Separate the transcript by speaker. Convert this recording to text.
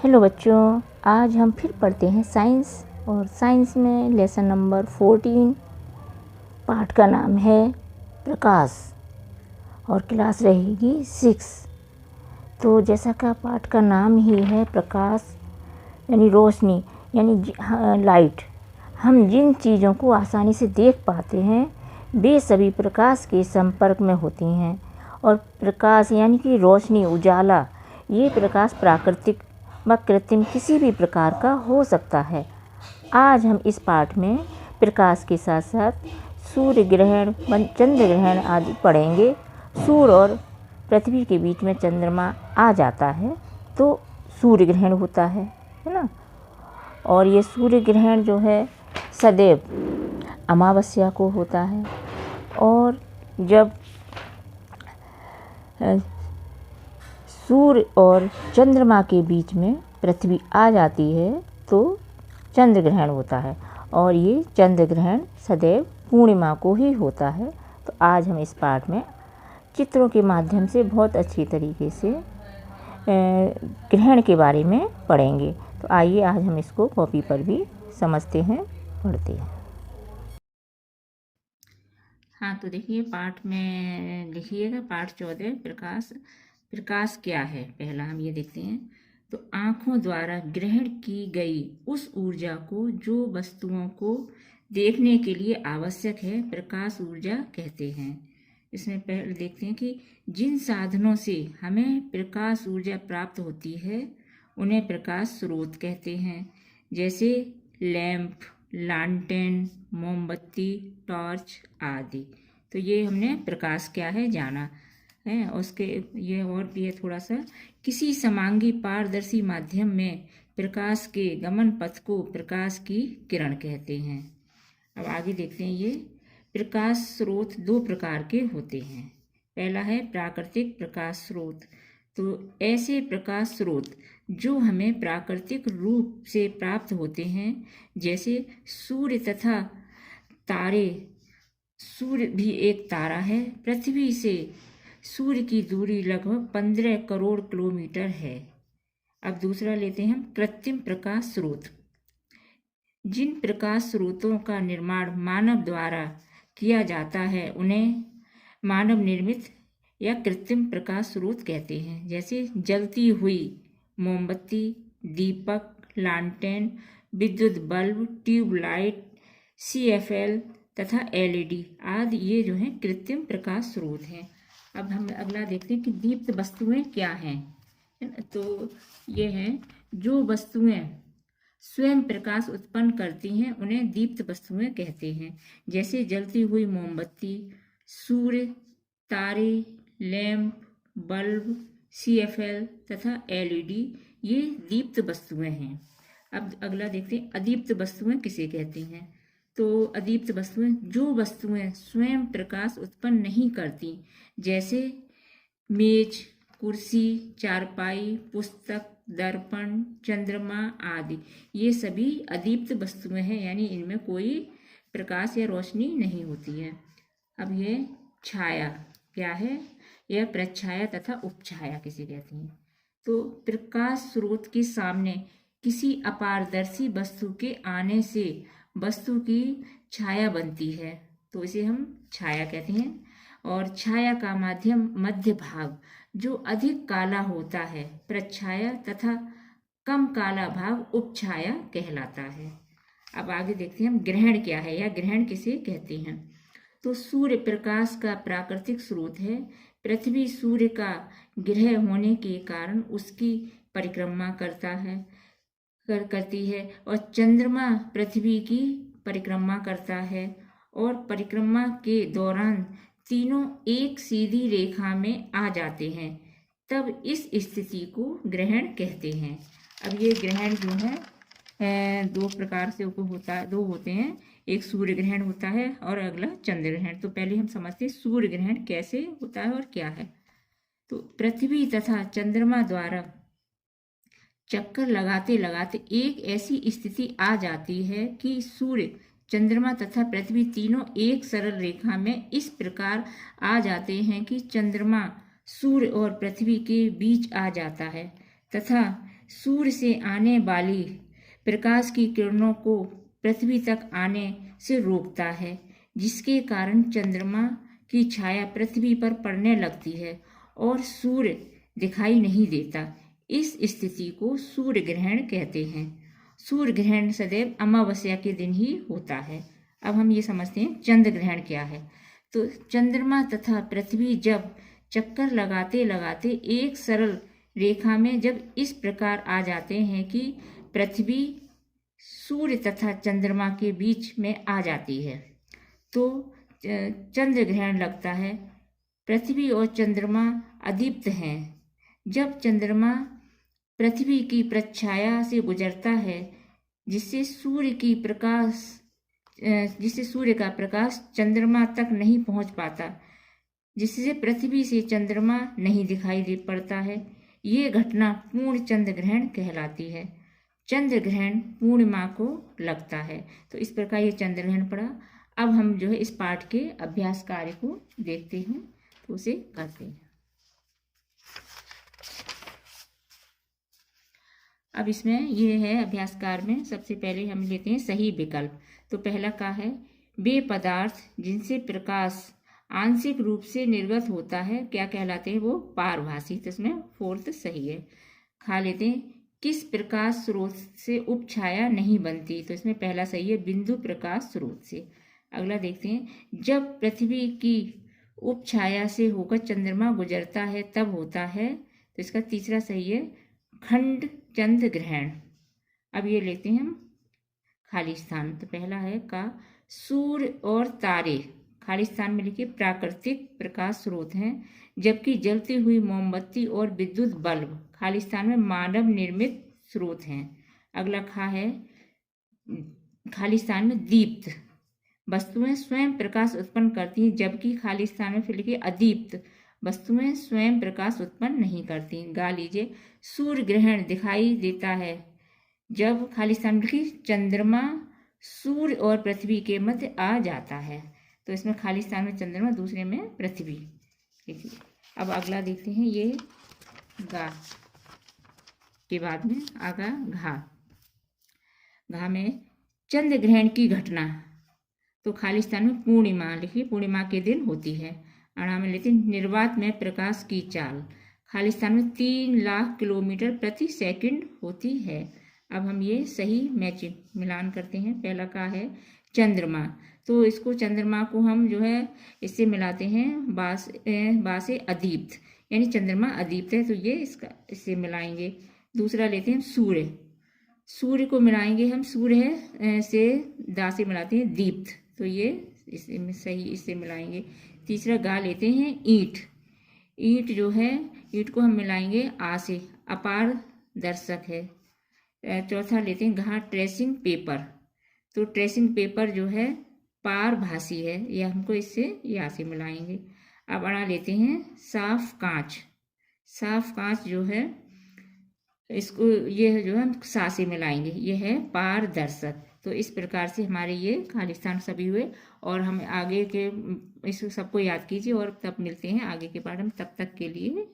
Speaker 1: Hello बच्चों, आज हम फिर पढ़ते हैं साइंस। और साइंस में लेसन नंबर 14 पाठ का नाम है प्रकाश और क्लास रहेगी 6। तो जैसा का पाठ का नाम ही है प्रकाश यानी रोशनी यानी लाइट, हम जिन चीज़ों को आसानी से देख पाते हैं वे सभी प्रकाश के संपर्क में होती हैं। और प्रकाश यानी कि रोशनी, उजाला, ये प्रकाश प्राकृतिक व कृत्रिम किसी भी प्रकार का हो सकता है। आज हम इस पाठ में प्रकाश के साथ साथ सूर्य ग्रहण व चंद्र ग्रहण आदि पढ़ेंगे। सूर्य और पृथ्वी के बीच में चंद्रमा आ जाता है तो सूर्य ग्रहण होता है ना। और ये सूर्य ग्रहण जो है सदैव अमावस्या को होता है। और जब सूर्य और चंद्रमा के बीच में पृथ्वी आ जाती है तो चंद्र ग्रहण होता है। और ये चंद्र ग्रहण सदैव पूर्णिमा को ही होता है। तो आज हम इस पाठ में चित्रों के माध्यम से बहुत अच्छी तरीके से ग्रहण के बारे में पढ़ेंगे। तो आइए आज हम इसको कॉपी पर भी समझते हैं, पढ़ते हैं। हाँ, तो देखिए पाठ में लिखिएगा पाठ 14 प्रकाश क्या है। पहला हम ये देखते हैं। तो आँखों द्वारा ग्रहण की गई उस ऊर्जा को जो वस्तुओं को देखने के लिए आवश्यक है प्रकाश ऊर्जा कहते हैं। इसमें पहले देखते हैं कि जिन साधनों से हमें प्रकाश ऊर्जा प्राप्त होती है उन्हें प्रकाश स्रोत कहते हैं, जैसे लैंप, लालटेन, मोमबत्ती, टॉर्च आदि। तो ये हमने प्रकाश क्या है जाना है। उसके ये और भी है थोड़ा सा, किसी समांगी पारदर्शी माध्यम में प्रकाश के गमन पथ को प्रकाश की किरण कहते हैं। अब आगे देखते हैं। ये प्रकाश स्रोत दो प्रकार के होते हैं। पहला है प्राकृतिक प्रकाश स्रोत। तो ऐसे प्रकाश स्रोत जो हमें प्राकृतिक रूप से प्राप्त होते हैं, जैसे सूर्य तथा तारे। सूर्य भी एक तारा है। पृथ्वी से सूर्य की दूरी लगभग 15 करोड़ किलोमीटर है। अब दूसरा लेते हैं हम कृत्रिम प्रकाश स्रोत। जिन प्रकाश स्रोतों का निर्माण मानव द्वारा किया जाता है उन्हें मानव निर्मित या कृत्रिम प्रकाश स्रोत कहते हैं, जैसे जलती हुई मोमबत्ती, दीपक, लालटेन, विद्युत बल्ब, ट्यूबलाइट, CFL तथा LED आदि ये जो हैं कृत्रिम प्रकाश स्रोत हैं। अब हम अगला देखते हैं कि दीप्त वस्तुएं क्या हैं। तो ये हैं जो वस्तुएं स्वयं प्रकाश उत्पन्न करती हैं उन्हें दीप्त वस्तुएं कहते हैं, जैसे जलती हुई मोमबत्ती, सूर्य, तारे, लैंप, बल्ब, CFL तथा LED ये दीप्त वस्तुएं हैं। अब अगला देखते हैं अदीप्त वस्तुएं किसे कहते हैं। तो अदीप्त वस्तुएं जो वस्तुएं स्वयं प्रकाश उत्पन्न नहीं करती, जैसे मेज, कुर्सी, चारपाई, पुस्तक, दर्पण, चंद्रमा आदि, ये सभी अदीप्त वस्तुएं हैं, यानी इनमें कोई प्रकाश या रोशनी नहीं होती है। अब ये छाया क्या है, यह प्रच्छाया तथा उपछाया किसे कहती हैं। तो प्रकाश स्रोत के सामने किसी अपारदर्शी वस्तु के आने से वस्तु की छाया बनती है, तो इसे हम छाया कहते हैं। और छाया का माध्यम मध्य भाग जो अधिक काला होता है प्रच्छाया तथा कम काला भाग उपछाया कहलाता है। अब आगे देखते हैं हम ग्रहण क्या है या ग्रहण किसे कहते हैं। तो सूर्य प्रकाश का प्राकृतिक स्रोत है। पृथ्वी सूर्य का ग्रह होने के कारण उसकी परिक्रमा करती है और चंद्रमा पृथ्वी की परिक्रमा करता है। और परिक्रमा के दौरान तीनों एक सीधी रेखा में आ जाते हैं, तब इस स्थिति को ग्रहण कहते हैं। अब ये ग्रहण जो है दो प्रकार से दो होते हैं, एक सूर्य ग्रहण होता है और अगला चंद्र ग्रहण। तो पहले हम समझते हैं सूर्य ग्रहण कैसे होता है और क्या है। तो पृथ्वी तथा चंद्रमा द्वारा चक्कर लगाते लगाते एक ऐसी स्थिति आ जाती है कि सूर्य, चंद्रमा तथा पृथ्वी तीनों एक सरल रेखा में इस प्रकार आ जाते हैं कि चंद्रमा सूर्य और पृथ्वी के बीच आ जाता है तथा सूर्य से आने वाली प्रकाश की किरणों को पृथ्वी तक आने से रोकता है, जिसके कारण चंद्रमा की छाया पृथ्वी पर पड़ने लगती है और सूर्य दिखाई नहीं देता। इस स्थिति को सूर्य ग्रहण कहते हैं। सूर्य ग्रहण सदैव अमावस्या के दिन ही होता है। अब हम ये समझते हैं चंद्र ग्रहण क्या है। तो चंद्रमा तथा पृथ्वी जब चक्कर लगाते लगाते एक सरल रेखा में जब इस प्रकार आ जाते हैं कि पृथ्वी सूर्य तथा चंद्रमा के बीच में आ जाती है, तो चंद्र ग्रहण लगता है। पृथ्वी और चंद्रमा अदीप्त हैं। जब चंद्रमा पृथ्वी की प्रच्छाया से गुजरता है, जिससे सूर्य का प्रकाश चंद्रमा तक नहीं पहुंच पाता, जिससे पृथ्वी से चंद्रमा नहीं दिखाई दे पड़ता है, ये घटना पूर्ण चंद्र ग्रहण कहलाती है। चंद्र ग्रहण पूर्णिमा को लगता है। तो इस प्रकार ये चंद्र ग्रहण पड़ा। अब हम जो है इस पाठ के अभ्यास कार्य को देखते हैं, तो उसे करते हैं। अब इसमें ये है अभ्यास कार्य में सबसे पहले हम लेते हैं सही विकल्प। तो पहला का है, वे पदार्थ जिनसे प्रकाश आंशिक रूप से निर्गत होता है क्या कहलाते हैं? वो पारभासी। तो इसमें फोर्थ सही है। खा लेते हैं, किस प्रकाश स्रोत से उपछाया नहीं बनती? तो इसमें पहला सही है, बिंदु प्रकाश स्रोत से। अगला देखते हैं, जब पृथ्वी की उपछाया से होकर चंद्रमा गुजरता है तब होता है। तो इसका तीसरा सही है, खंड चंद्र ग्रहण। अब ये लेते हैं हम खाली स्थान। तो पहला है का, सूर्य और तारे खाली स्थान में लिखिए प्राकृतिक प्रकाश स्रोत हैं, जबकि जलती हुई मोमबत्ती और विद्युत बल्ब खाली स्थान में मानव निर्मित स्रोत हैं। अगला खा है, खाली स्थान में दीप्त वस्तुएं स्वयं प्रकाश उत्पन्न करती हैं, जबकि खाली स्थान में फिर लिखिए अदीप्त वस्तुएं स्वयं प्रकाश उत्पन्न नहीं करती। गा लीजिए, सूर्य ग्रहण दिखाई देता है जब खाली स्थान में लिखिए चंद्रमा सूर्य और पृथ्वी के मध्य आ जाता है। तो इसमें खाली स्थान में चंद्रमा, दूसरे में पृथ्वी लिखिए। अब अगला देखते हैं, ये गा के बाद में आगा घा। घा में चंद्र ग्रहण की घटना। तो खाली स्थान में पूर्णिमा लिखिए, पूर्णिमा के दिन होती है। अणा में लेते हैं, निर्वात में प्रकाश की चाल खाली स्थान में 3 लाख किलोमीटर प्रति सेकंड होती है। अब हम ये सही मैचिंग मिलान करते हैं। पहला का है चंद्रमा। तो इसको चंद्रमा को हम जो है इससे मिलाते हैं बा से अदीप्त, यानी चंद्रमा अदीप्त है, तो ये इससे मिलाएंगे। दूसरा लेते हैं सूर्य। सूर्य को मिलाएंगे हम, सूर्य है से दा से मिलाते हैं दीप्त, तो ये इससे सही, इससे मिलाएंगे। तीसरा गा लेते हैं ईंट। ईंट जो है, ईंट को हम मिलाएंगे आ से, अपार दर्शक है। चौथा लेते हैं घा ट्रेसिंग पेपर। तो ट्रेसिंग पेपर जो है पारभासी है, यह हमको इससे या से मिलाएंगे। अब अड़ा लेते हैं साफ कांच। साफ कांच जो है इसको ये जो है हम सा से मिलाएंगे, ये है पारदर्शक। तो इस प्रकार से हमारे ये खाली स्थान सभी हुए। और हम आगे के इस सबको याद कीजिए और तब मिलते हैं आगे के पाठ में। तब तक के लिए